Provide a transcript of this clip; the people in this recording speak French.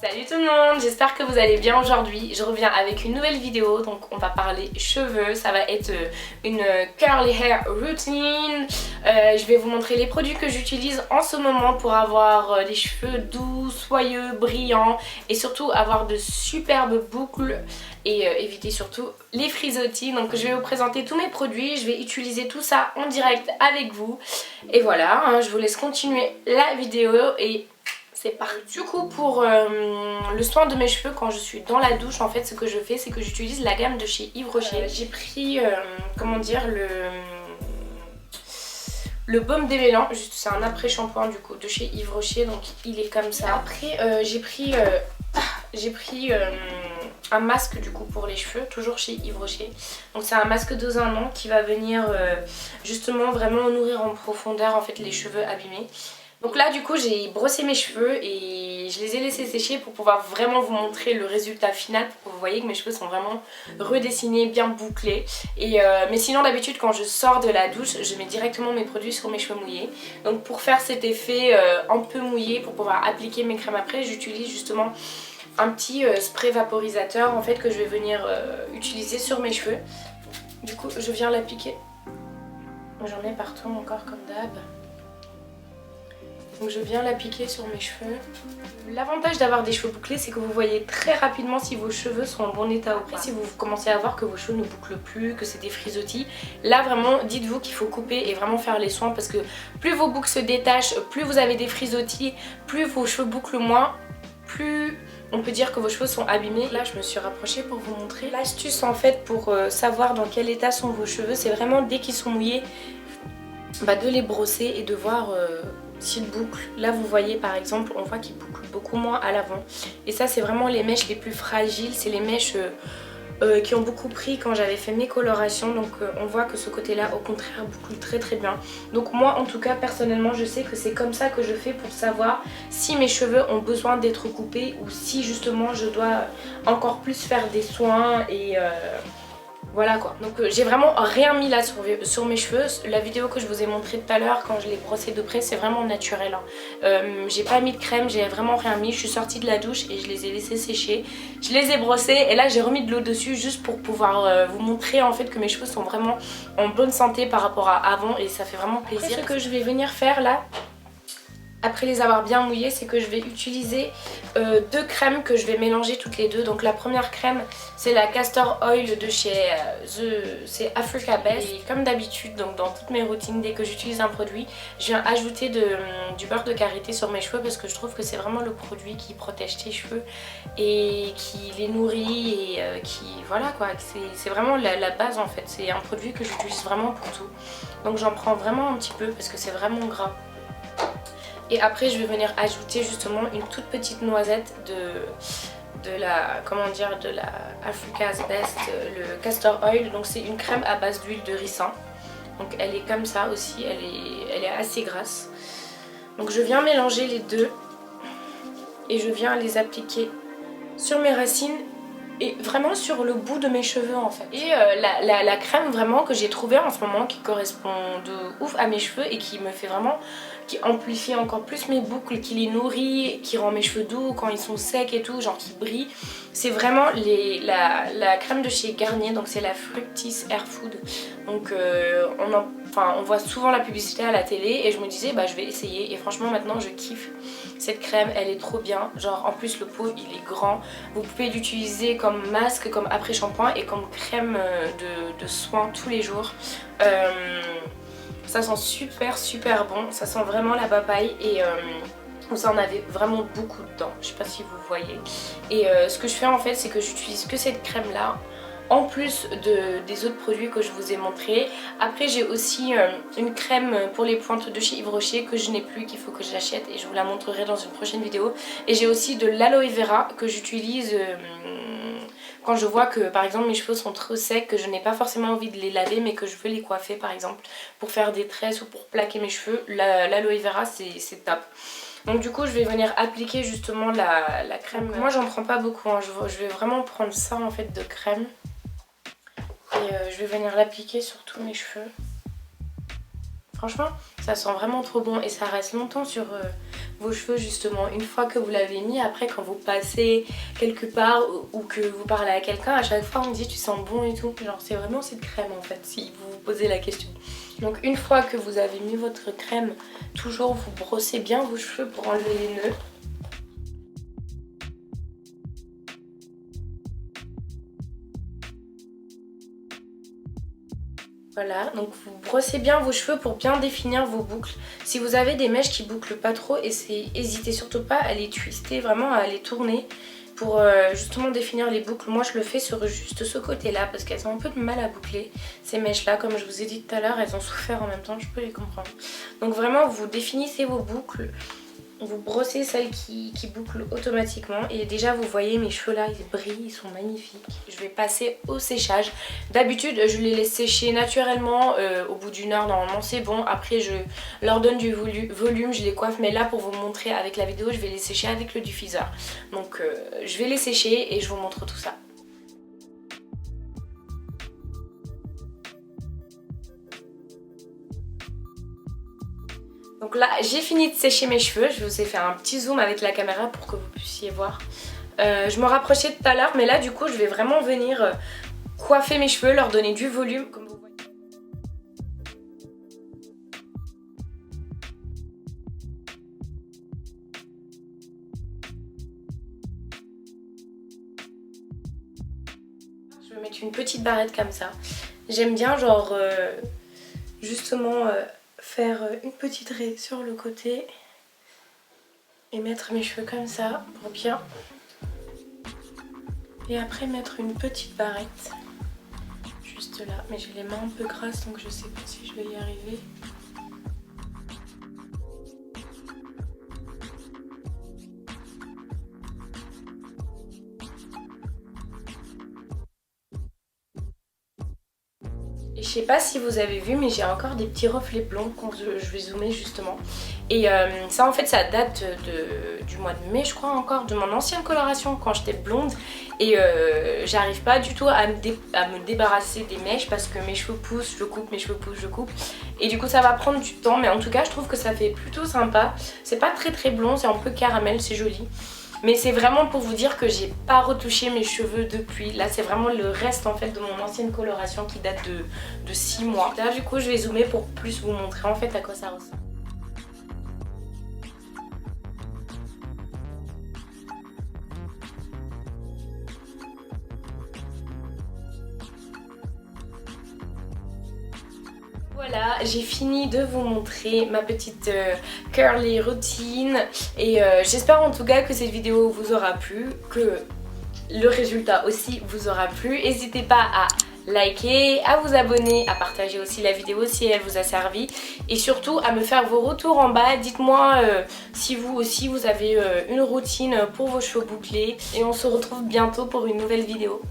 Salut tout le monde, j'espère que vous allez bien aujourd'hui. Je reviens avec une nouvelle vidéo, donc on va parler cheveux. Ça va être une curly hair routine. Je vais vous montrer les produits que j'utilise en ce moment pour avoir des cheveux doux, soyeux, brillants et surtout avoir de superbes boucles et éviter surtout les frisottis. Donc je vais vous présenter tous mes produits, je vais utiliser tout ça en direct avec vous. Et voilà, hein, je vous laisse continuer la vidéo et c'est parti. Du coup pour le soin de mes cheveux quand je suis dans la douche, en fait ce que je fais c'est que j'utilise la gamme de chez Yves Rocher. J'ai pris comment dire le baume démêlant, juste c'est un après shampoing du coup de chez Yves Rocher, donc il est comme ça. Après j'ai pris un masque du coup pour les cheveux, toujours chez Yves Rocher. Donc c'est un masque dose 1 an qui va venir justement vraiment nourrir en profondeur en fait les cheveux abîmés. Donc là du coup j'ai brossé mes cheveux et je les ai laissés sécher pour pouvoir vraiment vous montrer le résultat final, pour que vous voyez que mes cheveux sont vraiment redessinés, bien bouclés. Mais sinon d'habitude quand je sors de la douche je mets directement mes produits sur mes cheveux mouillés. Donc pour faire cet effet un peu mouillé, pour pouvoir appliquer mes crèmes après, j'utilise justement un petit spray vaporisateur en fait que je vais venir utiliser sur mes cheveux. Du coup je viens l'appliquer, j'en ai partout encore comme d'hab. Donc je viens l'appliquer sur mes cheveux. L'avantage d'avoir des cheveux bouclés c'est que vous voyez très rapidement si vos cheveux sont en bon état ou pas. Si vous commencez à voir que vos cheveux ne bouclent plus, que c'est des frisottis, là vraiment dites-vous qu'il faut couper et vraiment faire les soins, parce que plus vos boucles se détachent, plus vous avez des frisottis, plus vos cheveux bouclent moins, plus on peut dire que vos cheveux sont abîmés. Là je me suis rapprochée pour vous montrer. L'astuce en fait pour savoir dans quel état sont vos cheveux, c'est vraiment dès qu'ils sont mouillés, de les brosser et de voir s'ils bouclent. Là vous voyez par exemple, on voit qu'ils bouclent beaucoup moins à l'avant. Et ça c'est vraiment les mèches les plus fragiles, c'est les mèches qui ont beaucoup pris quand j'avais fait mes colorations. Donc on voit que ce côté là au contraire boucle très très bien. Donc moi en tout cas personnellement je sais que c'est comme ça que je fais pour savoir si mes cheveux ont besoin d'être coupés ou si justement je dois encore plus faire des soins et voilà quoi. Donc j'ai vraiment rien mis là sur mes cheveux. La vidéo que je vous ai montrée tout à l'heure quand je l'ai brossé de près, c'est vraiment naturel hein. J'ai pas mis de crème, j'ai vraiment rien mis. Je suis sortie de la douche et je les ai laissés sécher. Je les ai brossés et là j'ai remis de l'eau dessus juste pour pouvoir vous montrer en fait que mes cheveux sont vraiment en bonne santé par rapport à avant, et ça fait vraiment plaisir. Après, ce que je vais venir faire là, après les avoir bien mouillés, c'est que je vais utiliser deux crèmes que je vais mélanger toutes les deux. Donc la première crème c'est la Castor Oil de chez c'est Africa Best. Et comme d'habitude, donc dans toutes mes routines, dès que j'utilise un produit, je viens ajouter du beurre de karité sur mes cheveux, parce que je trouve que c'est vraiment le produit qui protège tes cheveux et qui les nourrit et qui voilà quoi, c'est vraiment la base en fait. C'est un produit que j'utilise vraiment pour tout. Donc j'en prends vraiment un petit peu parce que c'est vraiment gras. Et après je vais venir ajouter justement une toute petite noisette de la Africa's Best, le Castor Oil. Donc c'est une crème à base d'huile de ricin. Donc elle est comme ça aussi, elle est assez grasse. Donc je viens mélanger les deux et je viens les appliquer sur mes racines et vraiment sur le bout de mes cheveux en fait. Et la crème vraiment que j'ai trouvée en ce moment qui correspond de ouf à mes cheveux et qui me fait vraiment, qui amplifie encore plus mes boucles, qui les nourrit, qui rend mes cheveux doux quand ils sont secs et tout, genre qui brillent, c'est vraiment la crème de chez Garnier. Donc c'est la Fructis Air Food. Donc on voit souvent la publicité à la télé et je me disais je vais essayer, et franchement maintenant je kiffe cette crème, elle est trop bien. Genre en plus le pot il est grand, vous pouvez l'utiliser comme masque, comme après shampoing et comme crème de soin tous les jours. Ça sent super bon, ça sent vraiment la papaye et vous en avez vraiment beaucoup dedans, je sais pas si vous voyez. Et ce que je fais en fait c'est que j'utilise que cette crème là en plus des autres produits que je vous ai montrés. Après j'ai aussi une crème pour les pointes de chez Yves Rocher que je n'ai plus, qu'il faut que j'achète et je vous la montrerai dans une prochaine vidéo. Et j'ai aussi de l'aloe vera que j'utilise quand je vois que par exemple mes cheveux sont trop secs, que je n'ai pas forcément envie de les laver mais que je veux les coiffer par exemple pour faire des tresses ou pour plaquer mes cheveux. L'aloe vera c'est top. Donc du coup je vais venir appliquer justement la crème. Moi j'en prends pas beaucoup hein. Je vais vraiment prendre ça en fait de crème. Et je vais venir l'appliquer sur tous mes cheveux. Franchement ça sent vraiment trop bon et ça reste longtemps sur vos cheveux justement. Une fois que vous l'avez mis, après quand vous passez quelque part ou que vous parlez à quelqu'un, à chaque fois on me dit tu sens bon et tout. Genre c'est vraiment cette crème en fait, si vous vous posez la question. Donc une fois que vous avez mis votre crème, toujours vous brossez bien vos cheveux pour enlever les nœuds. Voilà, donc vous brossez bien vos cheveux pour bien définir vos boucles. Si vous avez des mèches qui bouclent pas trop, n'hésitez surtout pas à les twister, vraiment à les tourner pour justement définir les boucles. Moi je le fais sur juste ce côté là parce qu'elles ont un peu de mal à boucler. Ces mèches là, comme je vous ai dit tout à l'heure, elles ont souffert en même temps, je peux les comprendre. Donc vraiment vous définissez vos boucles. Vous brossez celles qui bouclent automatiquement et déjà vous voyez mes cheveux là, ils brillent, ils sont magnifiques. Je vais passer au séchage. D'habitude je les laisse sécher naturellement au bout d'une heure, normalement c'est bon. Après je leur donne du volume, je les coiffe, mais là pour vous montrer avec la vidéo je vais les sécher avec le diffuseur. Donc je vais les sécher et je vous montre tout ça. Donc là j'ai fini de sécher mes cheveux, je vous ai fait un petit zoom avec la caméra pour que vous puissiez voir. Je me rapprochais tout à l'heure mais là du coup je vais vraiment venir coiffer mes cheveux, leur donner du volume comme vous voyez. Je vais mettre une petite barrette comme ça. J'aime bien genre justement faire une petite raie sur le côté et mettre mes cheveux comme ça pour bien. Et après mettre une petite barrette juste là. Mais j'ai les mains un peu grasses donc je sais pas si je vais y arriver. Et je sais pas si vous avez vu mais j'ai encore des petits reflets blonds quand je vais zoomer justement. Et ça en fait ça date du mois de mai je crois encore, de mon ancienne coloration quand j'étais blonde. Et j'arrive pas du tout à me débarrasser des mèches parce que mes cheveux poussent, je coupe, mes cheveux poussent, je coupe. Et du coup ça va prendre du temps mais en tout cas je trouve que ça fait plutôt sympa. C'est pas très blond, c'est un peu caramel, c'est joli. Mais c'est vraiment pour vous dire que j'ai pas retouché mes cheveux depuis. Là c'est vraiment le reste en fait de mon ancienne coloration qui date de 6 mois. Là du coup je vais zoomer pour plus vous montrer en fait à quoi ça ressemble. Voilà, j'ai fini de vous montrer ma petite curly routine et j'espère en tout cas que cette vidéo vous aura plu, que le résultat aussi vous aura plu. N'hésitez pas à liker, à vous abonner, à partager aussi la vidéo si elle vous a servi et surtout à me faire vos retours en bas. Dites-moi si vous aussi vous avez une routine pour vos cheveux bouclés et on se retrouve bientôt pour une nouvelle vidéo.